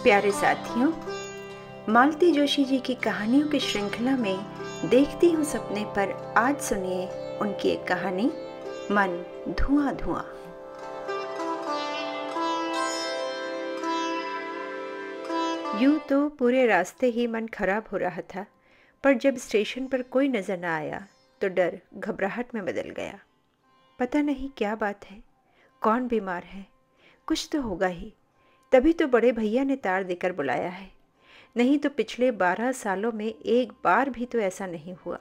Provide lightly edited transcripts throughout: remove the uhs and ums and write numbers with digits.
प्यारे साथियों, मालती जोशी जी की कहानियों की श्रृंखला में देखती हूँ सपने पर आज सुनिए उनकी एक कहानी मन धुआं धुआं। यूं तो पूरे रास्ते ही मन खराब हो रहा था, पर जब स्टेशन पर कोई नजर न आया तो डर घबराहट में बदल गया। पता नहीं क्या बात है, कौन बीमार है, कुछ तो होगा ही, तभी तो बड़े भैया ने तार देकर बुलाया है। नहीं तो पिछले 12 सालों में एक बार भी तो ऐसा नहीं हुआ।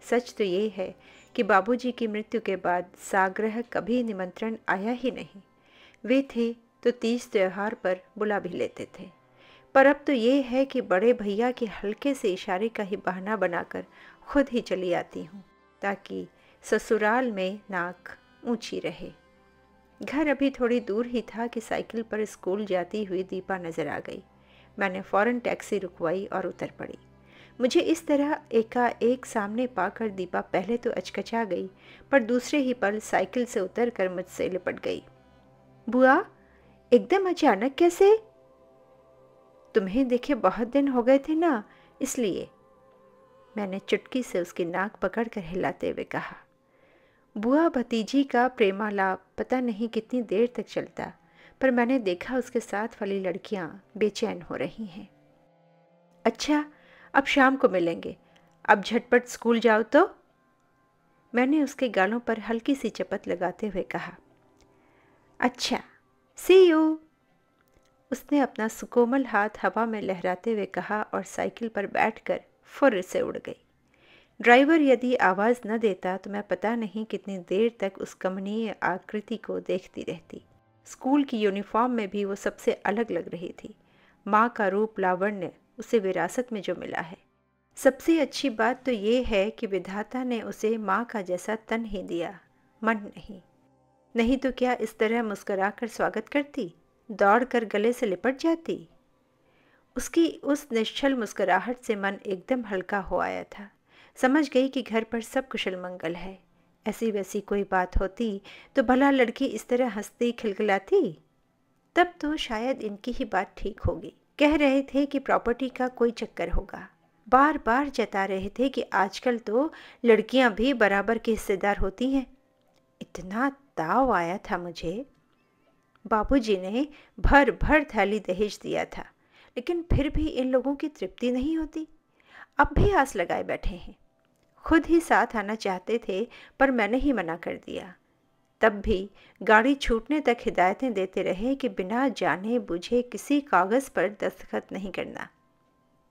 सच तो ये है कि बाबूजी की मृत्यु के बाद साग्रह कभी निमंत्रण आया ही नहीं। वे थे तो तीज त्योहार पर बुला भी लेते थे, पर अब तो ये है कि बड़े भैया के हल्के से इशारे का ही बहाना बनाकर खुद ही चली आती हूँ, ताकि ससुराल में नाक ऊंची रहे। घर अभी थोड़ी दूर ही था कि साइकिल पर स्कूल जाती हुई दीपा नजर आ गई। मैंने फौरन टैक्सी रुकवाई और उतर पड़ी। मुझे इस तरह एकाएक सामने पाकर दीपा पहले तो अचकचा गई, पर दूसरे ही पल साइकिल से उतरकर मुझसे लिपट गई। बुआ, एकदम अचानक कैसे? तुम्हें देखे बहुत दिन हो गए थे ना, इसलिए। मैंने चुटकी से उसकी नाक पकड़कर हिलाते हुए कहा। बुआ भतीजी का प्रेमालाप पता नहीं कितनी देर तक चलता, पर मैंने देखा उसके साथ वाली लड़कियां बेचैन हो रही हैं। अच्छा, अब शाम को मिलेंगे, अब झटपट स्कूल जाओ तो। मैंने उसके गालों पर हल्की सी चपत लगाते हुए कहा। अच्छा, सी यू। उसने अपना सुकोमल हाथ हवा में लहराते हुए कहा और साइकिल पर बैठकर फुर्र से उड़ गई। ड्राइवर यदि आवाज़ न देता तो मैं पता नहीं कितनी देर तक उस कमनीय आकृति को देखती रहती। स्कूल की यूनिफॉर्म में भी वो सबसे अलग लग रही थी। माँ का रूप लावण्य उसे विरासत में जो मिला है। सबसे अच्छी बात तो ये है कि विधाता ने उसे माँ का जैसा तन ही दिया, मन नहीं। नहीं तो क्या इस तरह मुस्कुराकर स्वागत करती, दौड़कर गले से लिपट जाती। उसकी उस निश्चल मुस्कुराहट से मन एकदम हल्का हो आया था। समझ गई कि घर पर सब कुशल मंगल है। ऐसी वैसी कोई बात होती तो भला लड़की इस तरह हंसती खिलखिलाती? तब तो शायद इनकी ही बात ठीक होगी। कह रहे थे कि प्रॉपर्टी का कोई चक्कर होगा। बार बार जता रहे थे कि आजकल तो लड़कियां भी बराबर की हिस्सेदार होती हैं। इतना ताव आया था मुझे। बाबूजी ने भर भर थैली दहेज दिया था, लेकिन फिर भी इन लोगों की तृप्ति नहीं होती। अब भी आस लगाए बैठे हैं। खुद ही साथ आना चाहते थे, पर मैंने ही मना कर दिया। तब भी गाड़ी छूटने तक हिदायतें देते रहे कि बिना जाने बुझे किसी कागज़ पर दस्तखत नहीं करना।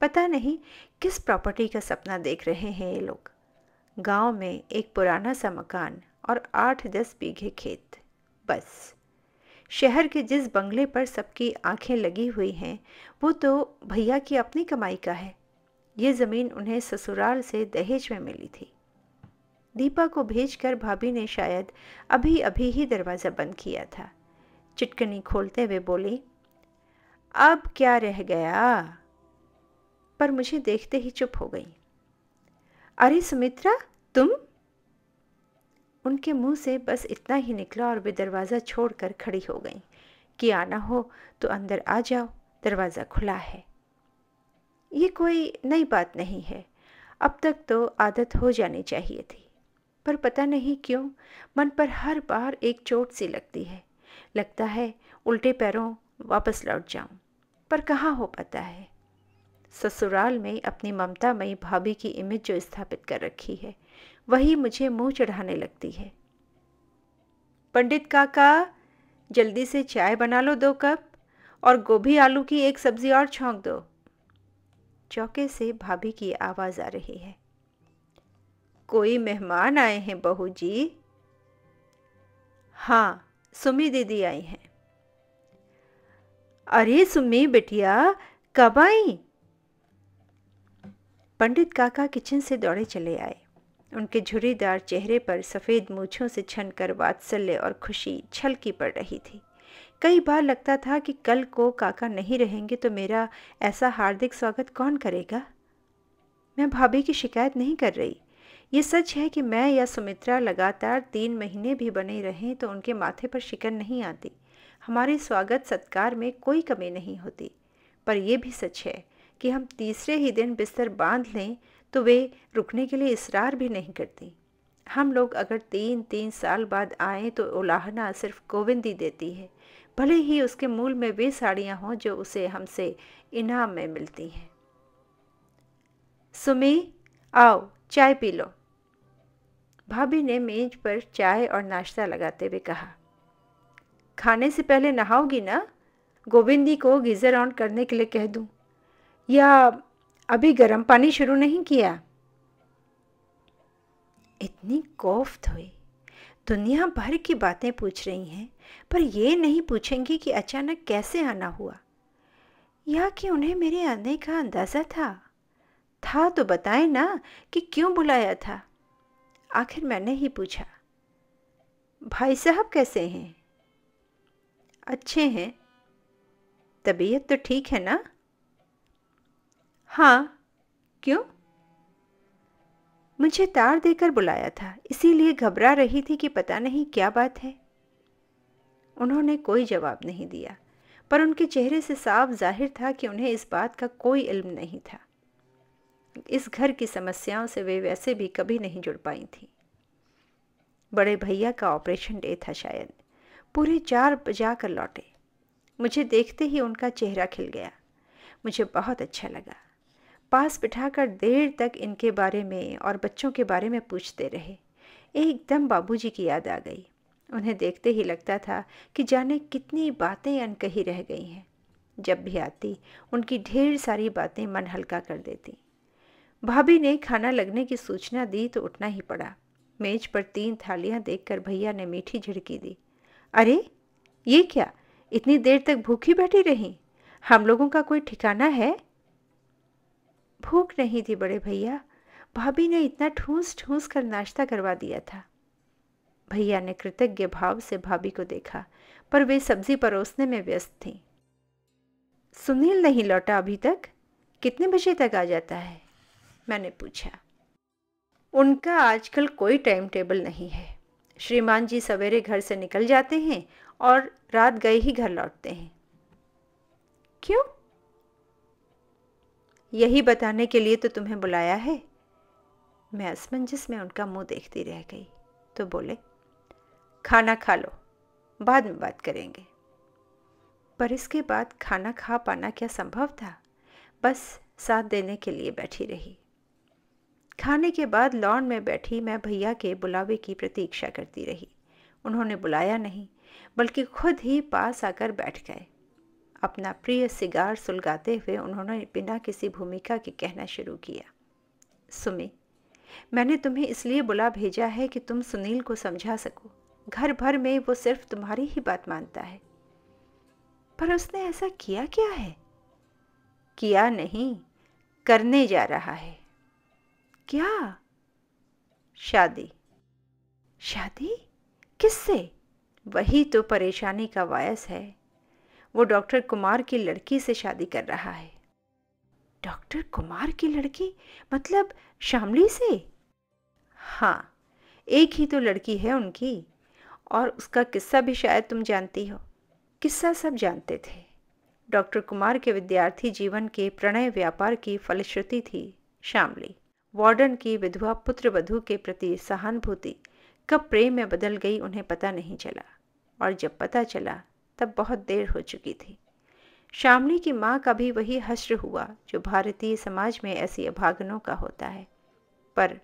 पता नहीं किस प्रॉपर्टी का सपना देख रहे हैं ये लोग। गांव में एक पुराना सा मकान और 8-10 बीघे खेत, बस। शहर के जिस बंगले पर सबकी आंखें लगी हुई हैं, वो तो भैया की अपनी कमाई का है। ये ज़मीन उन्हें ससुराल से दहेज में मिली थी। दीपा को भेजकर भाभी ने शायद अभी अभी ही दरवाज़ा बंद किया था। चिटकनी खोलते हुए बोली, अब क्या रह गया? पर मुझे देखते ही चुप हो गई। अरे सुमित्रा, तुम? उनके मुंह से बस इतना ही निकला और वे दरवाज़ा छोड़कर खड़ी हो गईं कि आना हो तो अंदर आ जाओ, दरवाज़ा खुला है। ये कोई नई बात नहीं है, अब तक तो आदत हो जानी चाहिए थी, पर पता नहीं क्यों मन पर हर बार एक चोट सी लगती है। लगता है उल्टे पैरों वापस लौट जाऊं, पर कहाँ हो पाता है। ससुराल में अपनी ममतामयी भाभी की इमेज जो स्थापित कर रखी है, वही मुझे मुंह चढ़ाने लगती है। पंडित काका, जल्दी से चाय बना लो 2 कप, और गोभी आलू की एक सब्जी और छौंक दो। चौके से भाभी की आवाज आ रही है। कोई मेहमान आए हैं बहू जी? हाँ, सुमी दीदी आई हैं। अरे सुमी बिटिया, कब आई? पंडित काका किचन से दौड़े चले आए। उनके झुर्रीदार चेहरे पर सफ़ेद मूछों से छनकर वात्सल्य और खुशी छलकी पड़ रही थी। कई बार लगता था कि कल को काका नहीं रहेंगे तो मेरा ऐसा हार्दिक स्वागत कौन करेगा। मैं भाभी की शिकायत नहीं कर रही। ये सच है कि मैं या सुमित्रा लगातार 3 महीने भी बने रहें तो उनके माथे पर शिकन नहीं आती। हमारे स्वागत सत्कार में कोई कमी नहीं होती। पर यह भी सच है कि हम तीसरे ही दिन बिस्तर बांध लें तो वे रुकने के लिए इसरार भी नहीं करती। हम लोग अगर 3-3 साल बाद आएं तो उलाहना सिर्फ गोविंद ही देती है, भले ही उसके मूल में वे साड़ियाँ हों जो उसे हमसे इनाम में मिलती हैं। सुमी, आओ चाय पी लो। भाभी ने मेज पर चाय और नाश्ता लगाते हुए कहा। खाने से पहले नहाओगी ना? गोविंदी को गीज़र ऑन करने के लिए कह दूं, या अभी गर्म पानी शुरू नहीं किया? इतनी कोफ्त हुई, दुनिया भर की बातें पूछ रही हैं, पर ये नहीं पूछेंगी कि अचानक कैसे आना हुआ, या कि उन्हें मेरे आने का अंदाज़ा था तो बताएं ना कि क्यों बुलाया था। आखिर मैंने ही पूछा। भाई साहब कैसे हैं? अच्छे हैं। तबीयत तो ठीक है ना? हाँ, क्यों? मुझे तार देकर बुलाया था, इसीलिए घबरा रही थी कि पता नहीं क्या बात है। उन्होंने कोई जवाब नहीं दिया, पर उनके चेहरे से साफ जाहिर था कि उन्हें इस बात का कोई इल्म नहीं था। इस घर की समस्याओं से वे वैसे भी कभी नहीं जुड़ पाई थीं। बड़े भैया का ऑपरेशन डे था शायद। पूरे 4 बजा कर लौटे। मुझे देखते ही उनका चेहरा खिल गया। मुझे बहुत अच्छा लगा। पास बिठाकर देर तक इनके बारे में और बच्चों के बारे में पूछते रहे। एकदम बाबूजी की याद आ गई। उन्हें देखते ही लगता था कि जाने कितनी बातें अनकही रह गई हैं। जब भी आती उनकी ढेर सारी बातें मन हल्का कर देती। भाभी ने खाना लगने की सूचना दी तो उठना ही पड़ा। मेज पर 3 थालियां देखकर भैया ने मीठी झिड़की दी। अरे ये क्या, इतनी देर तक भूखी बैठी रही? हम लोगों का कोई ठिकाना है? भूख नहीं थी बड़े भैया, भाभी ने इतना ठूस ठूस कर नाश्ता करवा दिया था। भैया ने कृतज्ञ भाव से भाभी को देखा, पर वे सब्जी परोसने में व्यस्त थीं। सुनील नहीं लौटा अभी तक? कितने बजे तक आ जाता है? मैंने पूछा। उनका आजकल कोई टाइम टेबल नहीं है। श्रीमान जी सवेरे घर से निकल जाते हैं और रात गए ही घर लौटते हैं। क्यों? यही बताने के लिए तो तुम्हें बुलाया है। मैं असमंजस में उनका मुंह देखती रह गई, तो बोले, खाना खा लो, बाद में बात करेंगे। पर इसके बाद खाना खा पाना क्या संभव था? बस साथ देने के लिए बैठी रही। खाने के बाद लॉन में बैठी मैं भैया के बुलावे की प्रतीक्षा करती रही। उन्होंने बुलाया नहीं, बल्कि खुद ही पास आकर बैठ गए। अपना प्रिय सिगार सुलगाते हुए उन्होंने बिना किसी भूमिका के कहना शुरू किया। सुमी, मैंने तुम्हें इसलिए बुला भेजा है कि तुम सुनील को समझा सको। घर भर में वो सिर्फ तुम्हारी ही बात मानता है। पर उसने ऐसा किया क्या है? किया नहीं, करने जा रहा है। क्या? शादी। शादी? किससे? वही तो परेशानी का वायस है। वो डॉक्टर कुमार की लड़की से शादी कर रहा है। डॉक्टर कुमार की लड़की? मतलब शामली से? हाँ, एक ही तो लड़की है उनकी, और उसका किस्सा भी शायद तुम जानती हो। किस्सा सब जानते थे। डॉक्टर कुमार के विद्यार्थी जीवन के प्रणय व्यापार की फलश्रुति थी शामली। वार्डन की विधवा पुत्र वधू के प्रति सहानुभूति कब प्रेम में बदल गई उन्हें पता नहीं चला, और जब पता चला तब बहुत देर हो चुकी थी। शामली की माँ का भी वही हश्र हुआ जो भारतीय समाज में ऐसी अभागनों का होता है। पर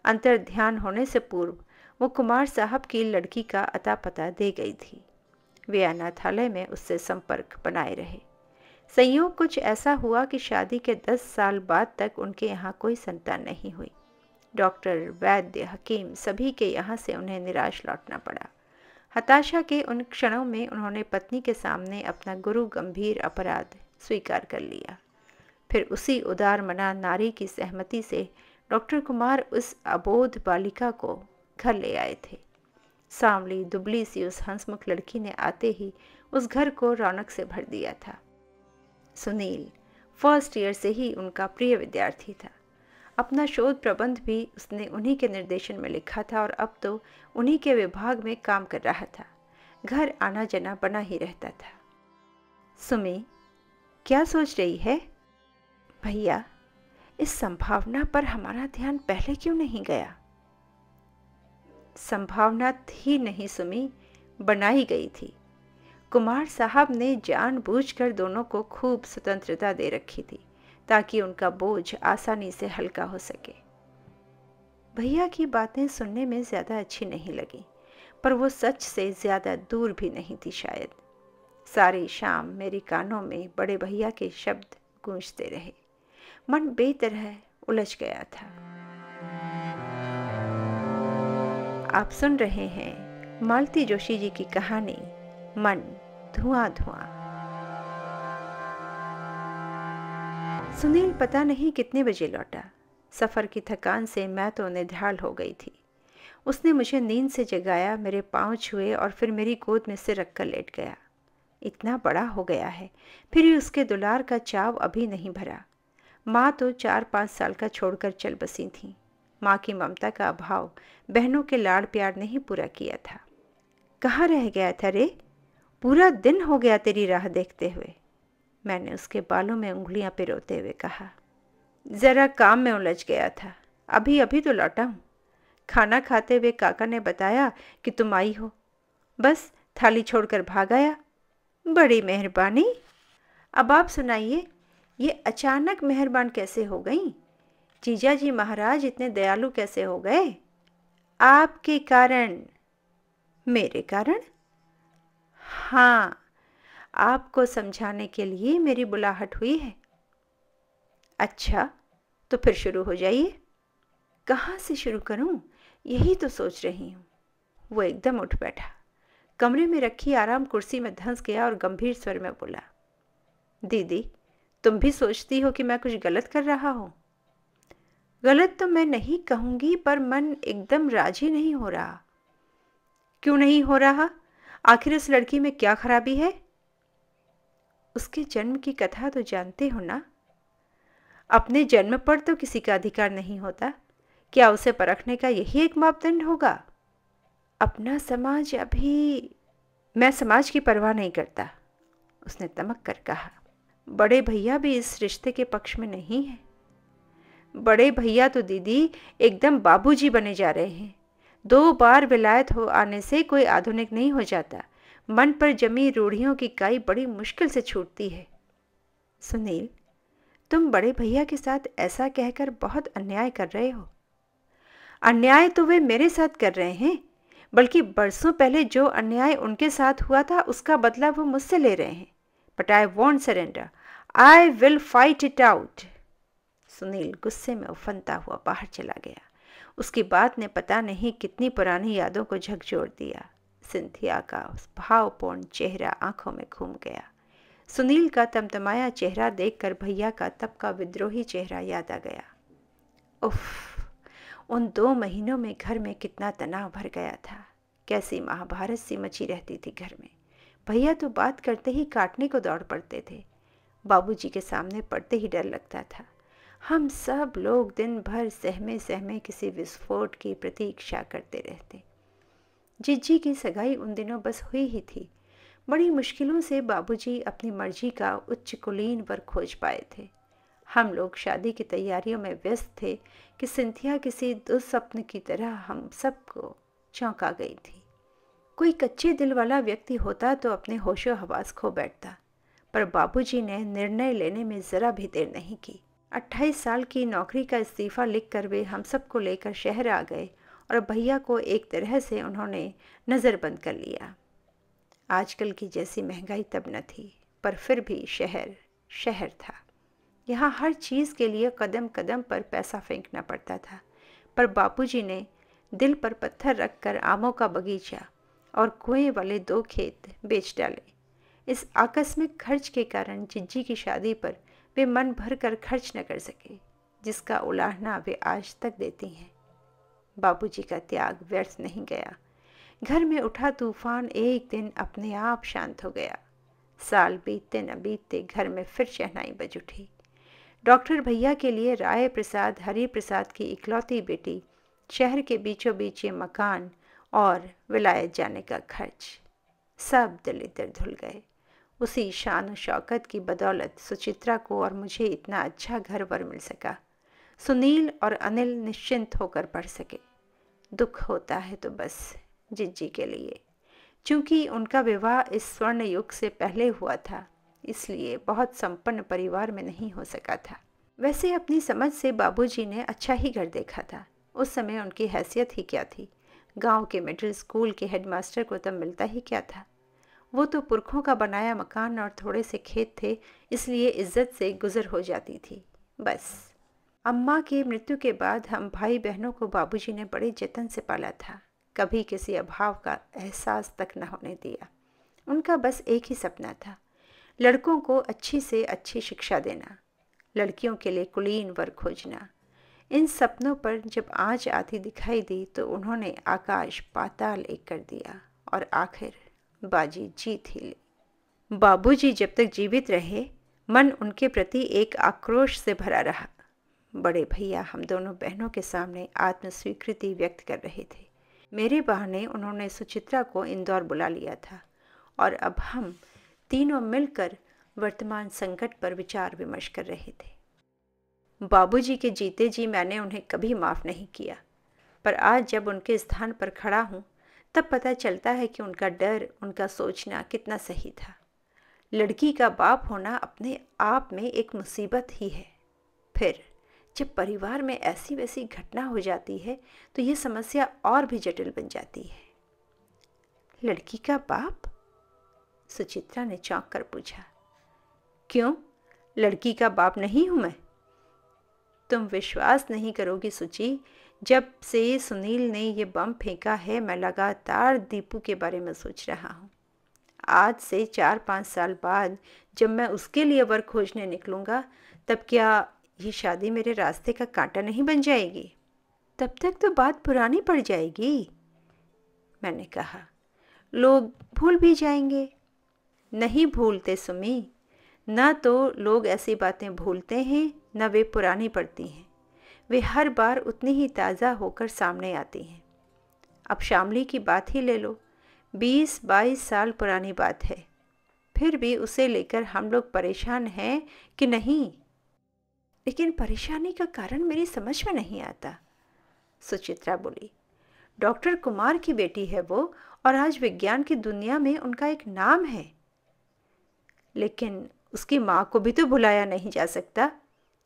अंतर ध्यान होने से पूर्व वो कुमार साहब की लड़की का अता पता दे गई थी। वे अनाथालय में उससे संपर्क बनाए रहे। संयोग कुछ ऐसा हुआ कि शादी के 10 साल बाद तक उनके यहाँ कोई संतान नहीं हुई। डॉक्टर, वैद्य, हकीम सभी के यहाँ से उन्हें निराश लौटना पड़ा। हताशा के उन क्षणों में उन्होंने पत्नी के सामने अपना गुरु गंभीर अपराध स्वीकार कर लिया। फिर उसी उदार मना नारी की सहमति से डॉक्टर कुमार उस अबोध बालिका को घर ले आए थे। सांवली दुबली सी उस हंसमुख लड़की ने आते ही उस घर को रौनक से भर दिया था। सुनील फर्स्ट ईयर से ही उनका प्रिय विद्यार्थी था। अपना शोध प्रबंध भी उसने उन्हीं के निर्देशन में लिखा था और अब तो उन्हीं के विभाग में काम कर रहा था। घर आना जाना बना ही रहता था। सुमी, क्या सोच रही है? भैया, इस संभावना पर हमारा ध्यान पहले क्यों नहीं गया? संभावना थी नहीं सुमी, बनाई गई थी। कुमार साहब ने जानबूझकर दोनों को खूब स्वतंत्रता दे रखी थी ताकि उनका बोझ आसानी से हल्का हो सके। भैया की बातें सुनने में ज़्यादा अच्छी नहीं लगी, पर वो सच से ज़्यादा दूर भी नहीं थी शायद। सारी शाम मेरे कानों में बड़े भैया के शब्द गूंजते रहे। मन बेतरह उलझ गया था। आप सुन रहे हैं मालती जोशी जी की कहानी मन धुआं धुआं। सुनील पता नहीं कितने बजे लौटा। सफ़र की थकान से मैं तो निढाल हो गई थी। उसने मुझे नींद से जगाया, मेरे पाँव छुए और फिर मेरी गोद में सिर रखकर लेट गया। इतना बड़ा हो गया है, फिर भी उसके दुलार का चाव अभी नहीं भरा। माँ तो 4-5 साल का छोड़कर चल बसी थी। माँ की ममता का अभाव बहनों के लाड़ प्यार ने ही पूरा किया था। कहाँ रह गया था रे? पूरा दिन हो गया तेरी राह देखते हुए, मैंने उसके बालों में उंगलियां पिरोते हुए कहा। ज़रा काम में उलझ गया था, अभी अभी तो लौटा हूँ। खाना खाते हुए काका ने बताया कि तुम आई हो, बस थाली छोड़कर भाग आया। बड़ी मेहरबानी। अब आप सुनाइए, ये अचानक मेहरबान कैसे हो गई? जीजा जी महाराज इतने दयालु कैसे हो गए? आपके कारण। मेरे कारण? हाँ, आपको समझाने के लिए मेरी बुलाहट हुई है। अच्छा, तो फिर शुरू हो जाइए। कहाँ से शुरू करूं, यही तो सोच रही हूँ। वो एकदम उठ बैठा, कमरे में रखी आराम कुर्सी में धंस गया और गंभीर स्वर में बोला, दीदी, तुम भी सोचती हो कि मैं कुछ गलत कर रहा हूँ? गलत तो मैं नहीं कहूँगी, पर मन एकदम राजी नहीं हो रहा। क्यों नहीं हो रहा? आखिर उस लड़की में क्या खराबी है? उसके जन्म की कथा तो जानते हो ना? अपने जन्म पर तो किसी का अधिकार नहीं होता। क्या उसे परखने का यही एक मापदंड होगा? अपना समाज अभी। मैं समाज की परवाह नहीं करता, उसने तमक कर कहा। बड़े भैया भी इस रिश्ते के पक्ष में नहीं है। बड़े भैया तो दीदी एकदम बाबूजी बने जा रहे हैं। 2 बार विलायत हो आने से कोई आधुनिक नहीं हो जाता। मन पर जमी रूढ़ियों की काई बड़ी मुश्किल से छूटती है। सुनील, तुम बड़े भैया के साथ ऐसा कहकर बहुत अन्याय कर रहे हो। अन्याय तो वे मेरे साथ कर रहे हैं, बल्कि बरसों पहले जो अन्याय उनके साथ हुआ था उसका बदला वो मुझसे ले रहे हैं। But I want surrender, I will fight it out. Sunil गुस्से में उफनता हुआ बाहर चला गया। उसकी बात ने पता नहीं कितनी पुरानी यादों को झकझोर दिया। सिंथिया का उस भावपूर्ण चेहरा आंखों में घूम गया। सुनील का तमतमाया चेहरा देखकर भैया का तब का विद्रोही चेहरा याद आ गया। उफ, उन 2 महीनों में घर में कितना तनाव भर गया था। कैसी महाभारत सी मची रहती थी घर में। भैया तो बात करते ही काटने को दौड़ पड़ते थे। बाबूजी के सामने पड़ते ही डर लगता था। हम सब लोग दिन भर सहमे सहमे किसी विस्फोट की प्रतीक्षा करते रहते। जिज्जी की सगाई उन दिनों बस हुई ही थी। बड़ी मुश्किलों से बाबूजी अपनी मर्जी का उच्च कुलीन वर खोज पाए थे। हम लोग शादी की तैयारियों में व्यस्त थे कि सिंथिया किसी दुस्वप्न की तरह हम सबको चौंका गई थी। कोई कच्चे दिल वाला व्यक्ति होता तो अपने होशो हवास खो बैठता, पर बाबूजी ने निर्णय लेने में ज़रा भी देर नहीं की। 28 साल की नौकरी का इस्तीफ़ा लिखकर वे हम सबको लेकर शहर आ गए और भैया को एक तरह से उन्होंने नज़रबंद कर लिया। आजकल की जैसी महंगाई तब न थी, पर फिर भी शहर शहर था। यहाँ हर चीज़ के लिए कदम कदम पर पैसा फेंकना पड़ता था। पर बापूजी ने दिल पर पत्थर रखकर आमों का बगीचा और कुएं वाले 2 खेत बेच डाले। इस आकस्मिक खर्च के कारण जिज्जी की शादी पर वे मन भर कर खर्च न कर सके, जिसका उलाहना वे आज तक देती हैं। बाबूजी का त्याग व्यर्थ नहीं गया। घर में उठा तूफान एक दिन अपने आप शांत हो गया। साल बीतते न बीतते घर में फिर शहनाई बज उठी। डॉक्टर भैया के लिए राय प्रसाद हरि प्रसाद की इकलौती बेटी, शहर के बीचों बीच ये मकान और विलायत जाने का खर्च, सब दलिदर धुल गए। उसी शान और शौकत की बदौलत सुचित्रा को और मुझे इतना अच्छा घर वर मिल सका। सुनील और अनिल निश्चिंत होकर पढ़ सके। दुख होता है तो बस जिज्जी के लिए। चूंकि उनका विवाह इस स्वर्ण युग से पहले हुआ था, इसलिए बहुत संपन्न परिवार में नहीं हो सका था। वैसे अपनी समझ से बाबूजी ने अच्छा ही घर देखा था। उस समय उनकी हैसियत ही क्या थी। गांव के मिडिल स्कूल के हेडमास्टर को तब मिलता ही क्या था। वो तो पुरखों का बनाया मकान और थोड़े से खेत थे, इसलिए इज्जत से गुजर हो जाती थी बस। अम्मा की मृत्यु के बाद हम भाई बहनों को बाबूजी ने बड़े जतन से पाला था। कभी किसी अभाव का एहसास तक न होने दिया। उनका बस एक ही सपना था, लड़कों को अच्छी से अच्छी शिक्षा देना, लड़कियों के लिए कुलीन वर खोजना। इन सपनों पर जब आँच आती दिखाई दी तो उन्होंने आकाश पाताल एक कर दिया और आखिर बाजी जीत ही ली। बाबूजी जब तक जीवित रहे, मन उनके प्रति एक आक्रोश से भरा रहा। बड़े भैया हम दोनों बहनों के सामने आत्मस्वीकृति व्यक्त कर रहे थे। मेरे बहाने उन्होंने सुचित्रा को इंदौर बुला लिया था और अब हम तीनों मिलकर वर्तमान संकट पर विचार विमर्श कर रहे थे। बाबूजी के जीते जी मैंने उन्हें कभी माफ़ नहीं किया, पर आज जब उनके स्थान पर खड़ा हूँ तब पता चलता है कि उनका डर, उनका सोचना कितना सही था। लड़की का बाप होना अपने आप में एक मुसीबत ही है। फिर जब परिवार में ऐसी वैसी घटना हो जाती है तो ये समस्या और भी जटिल बन जाती है। लड़की का बाप? सुचित्रा ने चौंक कर पूछा। क्यों, लड़की का बाप नहीं हूं मैं? तुम विश्वास नहीं करोगी सुचि, जब से सुनील ने ये बम फेंका है मैं लगातार दीपू के बारे में सोच रहा हूँ। आज से 4-5 साल बाद जब मैं उसके लिए वर खोजने निकलूँगा, तब क्या ये शादी मेरे रास्ते का कांटा नहीं बन जाएगी? तब तक तो बात पुरानी पड़ जाएगी, मैंने कहा। लोग भूल भी जाएंगे। नहीं भूलते सुमी, न तो लोग ऐसी बातें भूलते हैं न वे पुरानी पड़ती हैं। वे हर बार उतनी ही ताज़ा होकर सामने आती हैं। अब शामली की बात ही ले लो, 20-22 साल पुरानी बात है, फिर भी उसे लेकर हम लोग परेशान हैं कि नहीं? लेकिन परेशानी का कारण मेरी समझ में नहीं आता, सुचित्रा बोली। डॉक्टर कुमार की बेटी है वो और आज विज्ञान की दुनिया में उनका एक नाम है। लेकिन उसकी माँ को भी तो भुलाया नहीं जा सकता।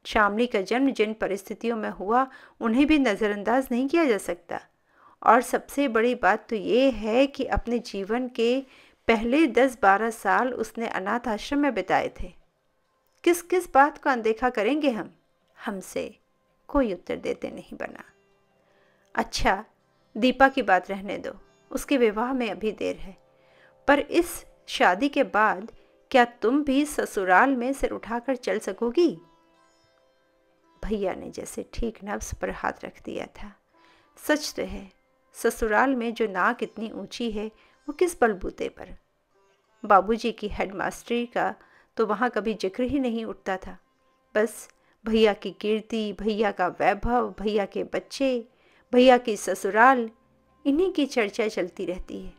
शामली का जन्म जिन परिस्थितियों में हुआ उन्हें भी नज़रअंदाज नहीं किया जा सकता। और सबसे बड़ी बात तो ये है कि अपने जीवन के पहले 10-12 साल उसने अनाथ आश्रम में बिताए थे। किस किस बात को अनदेखा करेंगे हम? हमसे कोई उत्तर देते नहीं बना। अच्छा, दीपा की बात रहने दो, उसके विवाह में अभी देर है, पर इस शादी के बाद क्या तुम भी ससुराल में सिर उठाकर चल सकोगी? भैया ने जैसे ठीक नब्ज पर हाथ रख दिया था। सच तो है, ससुराल में जो नाक इतनी ऊंची है वो किस बलबूते पर। बाबूजी की हेडमास्टरी का तो वहाँ कभी जिक्र ही नहीं उठता था। बस भैया की कीर्ति, भैया का वैभव, भैया के बच्चे, भैया की ससुराल, इन्हीं की चर्चा चलती रहती है।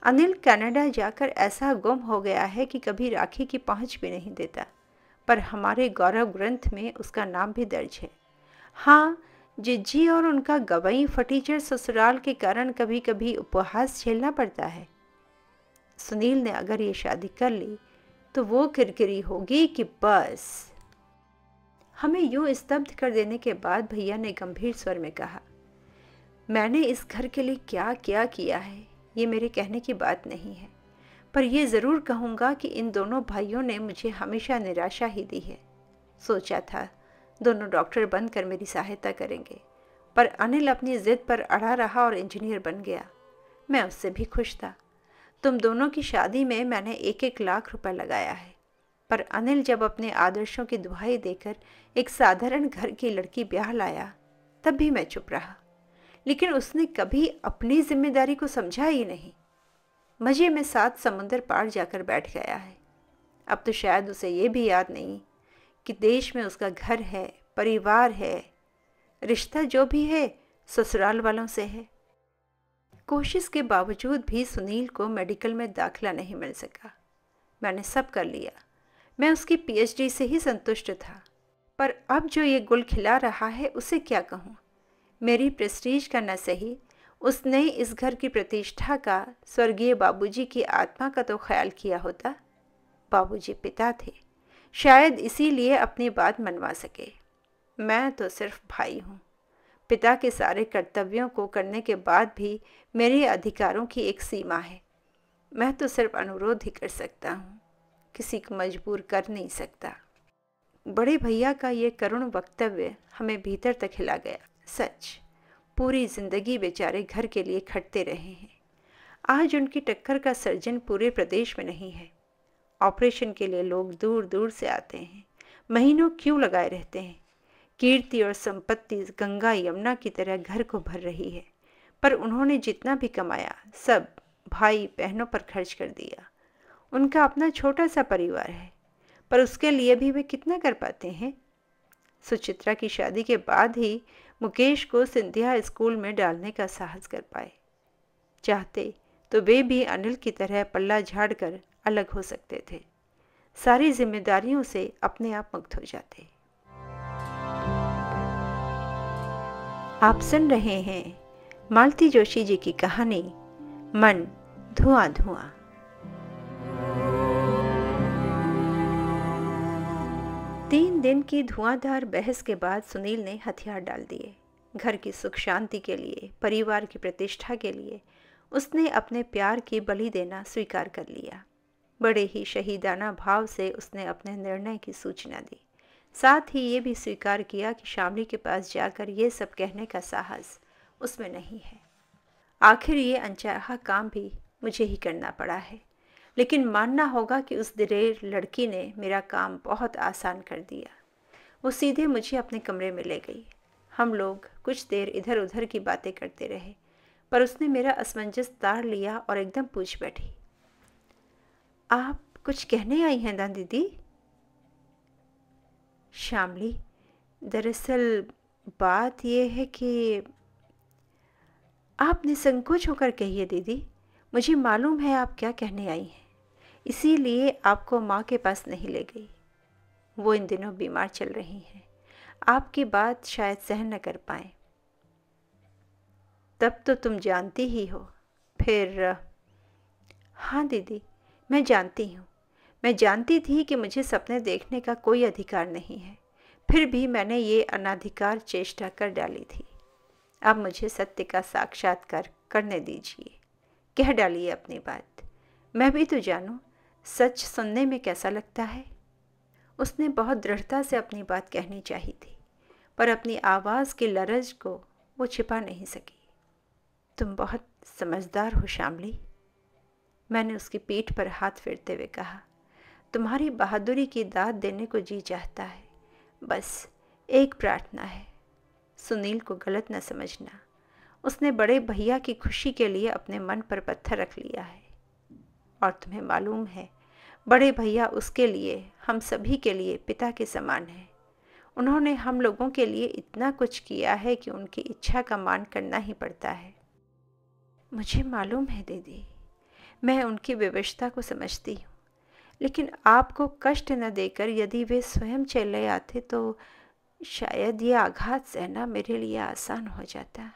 अनिल कनाडा जाकर ऐसा गुम हो गया है कि कभी राखी की पहुंच भी नहीं देता, पर हमारे गौरव ग्रंथ में उसका नाम भी दर्ज है। हाँ, जिज्जी और उनका गवई फटीचर ससुराल के कारण कभी कभी उपहास झेलना पड़ता है। सुनील ने अगर ये शादी कर ली तो वो किरकिरी होगी कि बस। हमें यूं स्तब्ध कर देने के बाद भैया ने गंभीर स्वर में कहा, मैंने इस घर के लिए क्या क्या किया है ये मेरे कहने की बात नहीं है, पर यह ज़रूर कहूँगा कि इन दोनों भाइयों ने मुझे हमेशा निराशा ही दी है। सोचा था दोनों डॉक्टर बनकर मेरी सहायता करेंगे, पर अनिल अपनी ज़िद पर अड़ा रहा और इंजीनियर बन गया। मैं उससे भी खुश था। तुम दोनों की शादी में मैंने 1-1 लाख रुपए लगाया है, पर अनिल जब अपने आदर्शों की दुहाई देकर एक साधारण घर की लड़की ब्याह लाया तब भी मैं चुप रहा। लेकिन उसने कभी अपनी जिम्मेदारी को समझा ही नहीं। मजे में 7 समुंदर पार जाकर बैठ गया है। अब तो शायद उसे ये भी याद नहीं कि देश में उसका घर है, परिवार है, रिश्ता जो भी है ससुराल वालों से है। कोशिश के बावजूद भी सुनील को मेडिकल में दाखिला नहीं मिल सका। मैंने सब कर लिया। मैं उसकी पीएचडी से ही संतुष्ट था, पर अब जो ये गुल खिला रहा है उसे क्या कहूँ। मेरी प्रेस्टीज का न सही, उसने इस घर की प्रतिष्ठा का, स्वर्गीय बाबूजी की आत्मा का तो ख्याल किया होता। बाबूजी पिता थे, शायद इसीलिए अपनी बात मनवा सके। मैं तो सिर्फ भाई हूँ। पिता के सारे कर्तव्यों को करने के बाद भी मेरे अधिकारों की एक सीमा है। मैं तो सिर्फ अनुरोध ही कर सकता हूँ, किसी को मजबूर कर नहीं सकता। बड़े भैया का ये करुण वक्तव्य हमें भीतर तक हिला गया। सच, पूरी जिंदगी बेचारे घर के लिए खटते रहे हैं। आज उनकी टक्कर का सर्जन पूरे प्रदेश में नहीं है। ऑपरेशन के लिए लोग दूर दूर से आते हैं, महीनों क्यों लगाए रहते हैं। कीर्ति और संपत्ति गंगा यमुना की तरह घर को भर रही है, पर उन्होंने जितना भी कमाया सब भाई बहनों पर खर्च कर दिया। उनका अपना छोटा सा परिवार है, पर उसके लिए भी वे कितना कर पाते हैं। सुचित्रा की शादी के बाद ही मुकेश को सिंधिया स्कूल में डालने का साहस कर पाए। चाहते तो वे भी अनिल की तरह पल्ला झाड़कर अलग हो सकते थे, सारी जिम्मेदारियों से अपने आप मुक्त हो जाते। आप सुन रहे हैं मालती जोशी जी की कहानी मन धुआं धुआं। तीन दिन की धुआंधार बहस के बाद सुनील ने हथियार डाल दिए। घर की सुख शांति के लिए, परिवार की प्रतिष्ठा के लिए उसने अपने प्यार की बलि देना स्वीकार कर लिया। बड़े ही शहीदाना भाव से उसने अपने निर्णय की सूचना दी। साथ ही ये भी स्वीकार किया कि शामली के पास जाकर ये सब कहने का साहस उसमें नहीं है। आखिर ये अनचाहा काम भी मुझे ही करना पड़ा है, लेकिन मानना होगा कि उस दिलेर लड़की ने मेरा काम बहुत आसान कर दिया। वो सीधे मुझे अपने कमरे में ले गई। हम लोग कुछ देर इधर उधर की बातें करते रहे, पर उसने मेरा असमंजस ताड़ लिया और एकदम पूछ बैठी, आप कुछ कहने आई हैं ना दीदी? शामली, दरअसल बात यह है कि आप निसंकोच होकर कहिए दीदी, मुझे मालूम है आप क्या कहने आई हैं, इसीलिए आपको माँ के पास नहीं ले गई। वो इन दिनों बीमार चल रही हैं, आपकी बात शायद सहन न कर पाए। तब तो तुम जानती ही हो। फिर हाँ दीदी, मैं जानती हूँ। मैं जानती थी कि मुझे सपने देखने का कोई अधिकार नहीं है, फिर भी मैंने ये अनाधिकार चेष्टा कर डाली थी। अब मुझे सत्य का साक्षात्कार करने दीजिए। कह डालिए अपनी बात, मैं भी तो जानूं सच सुनने में कैसा लगता है। उसने बहुत दृढ़ता से अपनी बात कहनी चाहिए थी, पर अपनी आवाज़ की लरज को वो छिपा नहीं सकी। तुम बहुत समझदार हो शामली, मैंने उसकी पीठ पर हाथ फेरते हुए कहा। तुम्हारी बहादुरी की दाद देने को जी चाहता है। बस एक प्रार्थना है, सुनील को गलत न समझना। उसने बड़े भैया की खुशी के लिए अपने मन पर पत्थर रख लिया है, और तुम्हें मालूम है बड़े भैया उसके लिए, हम सभी के लिए पिता के समान है। उन्होंने हम लोगों के लिए इतना कुछ किया है कि उनकी इच्छा का मान करना ही पड़ता है। मुझे मालूम है दीदी, मैं उनकी विवशता को समझती हूँ, लेकिन आपको कष्ट न देकर यदि वे स्वयं चले आते तो शायद ये आघात सहना मेरे लिए आसान हो जाता।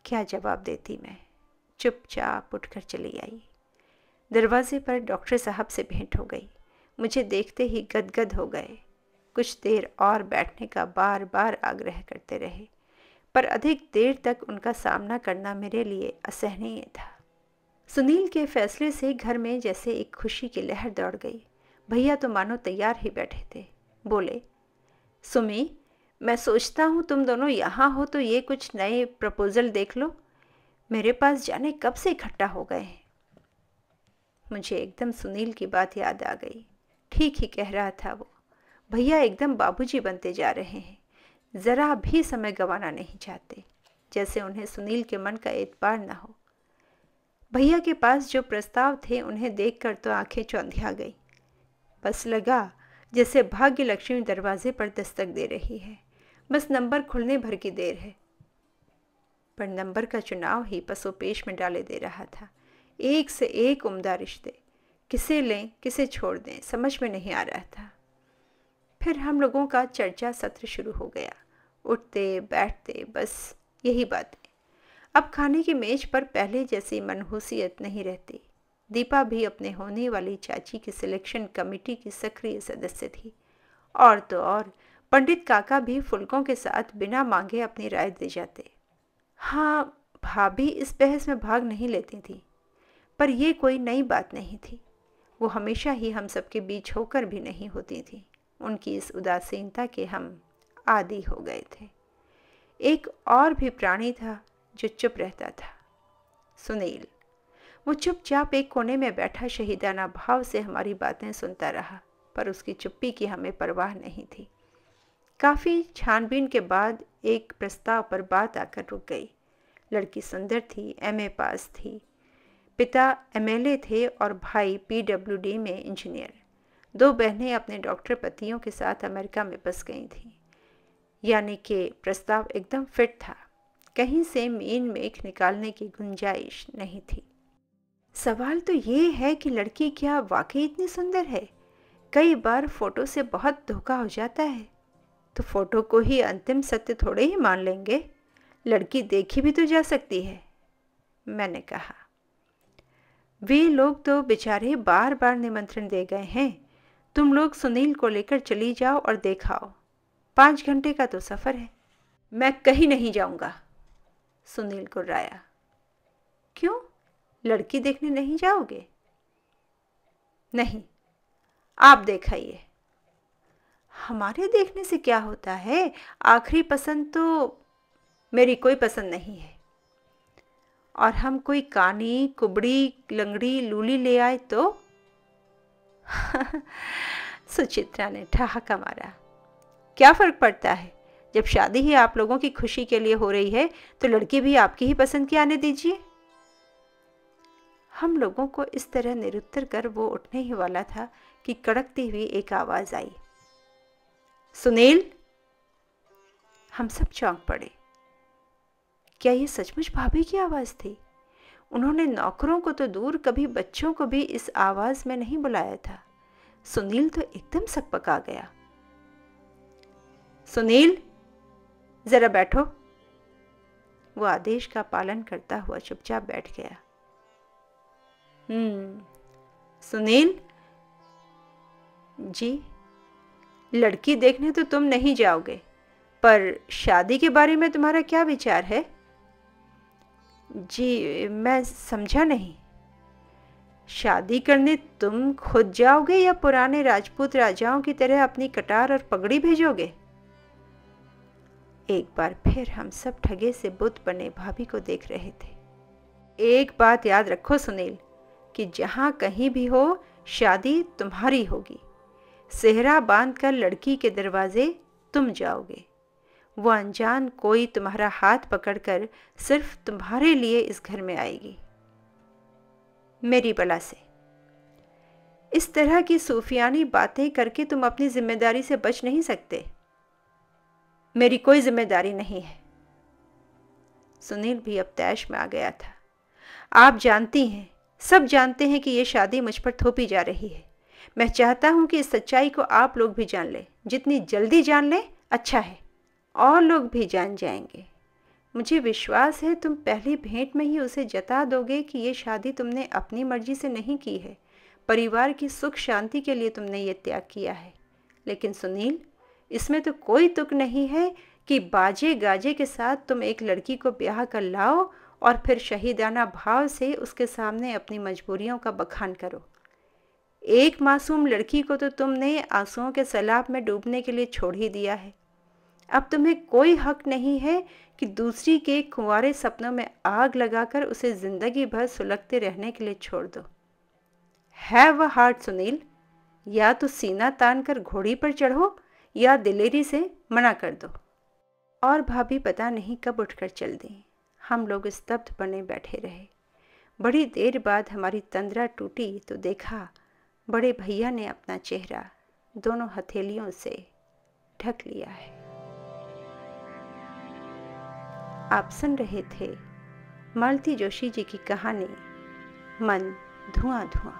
क्या जवाब देती मैं? चुपचाप उठकर चली आई। दरवाजे पर डॉक्टर साहब से भेंट हो गई। मुझे देखते ही गदगद हो गए। कुछ देर और बैठने का बार बार आग्रह करते रहे, पर अधिक देर तक उनका सामना करना मेरे लिए असहनीय था। सुनील के फैसले से घर में जैसे एक खुशी की लहर दौड़ गई। भैया तो मानो तैयार ही बैठे थे। बोले, सुमी, मैं सोचता हूँ तुम दोनों यहाँ हो तो ये कुछ नए प्रपोजल देख लो। मेरे पास जाने कब से इकट्ठा हो गए हैं। मुझे एकदम सुनील की बात याद आ गई। ठीक ही कह रहा था वो। भैया एकदम बाबूजी बनते जा रहे हैं, ज़रा भी समय गंवाना नहीं चाहते, जैसे उन्हें सुनील के मन का एतबार न हो। भैया के पास जो प्रस्ताव थे उन्हें देखकर तो आंखें चौंधिया गई। बस लगा जैसे भाग्य लक्ष्मी दरवाजे पर दस्तक दे रही है, बस नंबर खुलने भर की देर है। पर नंबर का चुनाव ही पसोपेश में डाले दे रहा था। एक से एक उम्दा रिश्ते, किसे लें किसे छोड़ दें समझ में नहीं आ रहा था। फिर हम लोगों का चर्चा सत्र शुरू हो गया। उठते बैठते बस यही बातें। अब खाने की मेज पर पहले जैसी मनहूसियत नहीं रहती। दीपा भी अपने होने वाली चाची की सिलेक्शन कमेटी की सक्रिय सदस्य थी। और तो और पंडित काका भी फुलकों के साथ बिना मांगे अपनी राय दे जाते। हाँ, भाभी इस बहस में भाग नहीं लेती थी, पर यह कोई नई बात नहीं थी। वो हमेशा ही हम सबके बीच होकर भी नहीं होती थी। उनकी इस उदासीनता के हम आदी हो गए थे। एक और भी प्राणी था जो चुप रहता था, सुनील। वो चुपचाप एक कोने में बैठा शहीदाना भाव से हमारी बातें सुनता रहा, पर उसकी चुप्पी की हमें परवाह नहीं थी। काफ़ी छानबीन के बाद एक प्रस्ताव पर बात आकर रुक गई। लड़की सुंदर थी, एमए पास थी, पिता एमएलए थे और भाई पीडब्ल्यूडी में इंजीनियर। 2 बहनें अपने डॉक्टर पतियों के साथ अमेरिका में बस गई थीं। यानी कि प्रस्ताव एकदम फिट था, कहीं से मीन मेख निकालने की गुंजाइश नहीं थी। सवाल तो ये है कि लड़की क्या वाकई इतनी सुंदर है? कई बार फोटो से बहुत धोखा हो जाता है, तो फोटो को ही अंतिम सत्य थोड़े ही मान लेंगे। लड़की देखी भी तो जा सकती है, मैंने कहा। वे लोग तो बेचारे बार बार निमंत्रण दे गए हैं। तुम लोग सुनील को लेकर चली जाओ और देखाओ। 5 घंटे का तो सफ़र है। मैं कहीं नहीं जाऊंगा, सुनील को राया। क्यों, लड़की देखने नहीं जाओगे? नहीं, आप देखाइए। हमारे देखने से क्या होता है? आखिरी पसंद तो मेरी कोई पसंद नहीं है। और हम कोई कानी कुबड़ी लंगड़ी लूली ले आए तो? सुचित्रा ने ठहाका मारा। क्या फर्क पड़ता है? जब शादी ही आप लोगों की खुशी के लिए हो रही है तो लड़की भी आपकी ही पसंद की आने दीजिए। हम लोगों को इस तरह निरुत्तर कर वो उठने ही वाला था कि कड़कती हुई एक आवाज आई, सुनील। हम सब चौंक पड़े। क्या ये सचमुच भाभी की आवाज थी? उन्होंने नौकरों को तो दूर, कभी बच्चों को भी इस आवाज में नहीं बुलाया था। सुनील तो एकदम सकपका गया। सुनील, जरा बैठो। वो आदेश का पालन करता हुआ चुपचाप बैठ गया। सुनील जी, लड़की देखने तो तुम नहीं जाओगे, पर शादी के बारे में तुम्हारा क्या विचार है? जी, मैं समझा नहीं। शादी करने तुम खुद जाओगे या पुराने राजपूत राजाओं की तरह अपनी कटार और पगड़ी भेजोगे? एक बार फिर हम सब ठगे से बुत बने भाभी को देख रहे थे। एक बात याद रखो सुनील, कि जहां कहीं भी हो, शादी तुम्हारी होगी। सेहरा बांधकर लड़की के दरवाजे तुम जाओगे। वो अनजान कोई तुम्हारा हाथ पकड़कर सिर्फ तुम्हारे लिए इस घर में आएगी, मेरी बला से। इस तरह की सूफियानी बातें करके तुम अपनी जिम्मेदारी से बच नहीं सकते। मेरी कोई जिम्मेदारी नहीं है। सुनील भी अब तैश में आ गया था। आप जानती हैं, सब जानते हैं कि ये शादी मुझ पर थोपी जा रही है। मैं चाहता हूं कि इस सच्चाई को आप लोग भी जान लें। जितनी जल्दी जान लें अच्छा है। और लोग भी जान जाएंगे। मुझे विश्वास है तुम पहली भेंट में ही उसे जता दोगे कि ये शादी तुमने अपनी मर्जी से नहीं की है। परिवार की सुख शांति के लिए तुमने ये त्याग किया है। लेकिन सुनील, इसमें तो कोई तुक नहीं है कि बाजे गाजे के साथ तुम एक लड़की को ब्याह कर लाओ और फिर शहीदाना भाव से उसके सामने अपनी मजबूरियों का बखान करो। एक मासूम लड़की को तो तुमने आंसुओं के सैलाब में डूबने के लिए छोड़ ही दिया है। अब तुम्हें कोई हक नहीं है कि दूसरी के कुंवारे सपनों में आग लगाकर उसे जिंदगी भर सुलगते रहने के लिए छोड़ दो। हैव अ हार्ट सुनील, या तो सीना तान कर घोड़ी पर चढ़ो या दिलेरी से मना कर दो। और भाभी पता नहीं कब उठकर चल दी। हम लोग स्तब्ध बने बैठे रहे। बड़ी देर बाद हमारी तंद्रा टूटी तो देखा बड़े भैया ने अपना चेहरा दोनों हथेलियों से ढक लिया है। आप सुन रहे थे मालती जोशी जी की कहानी मन धुआं धुआं।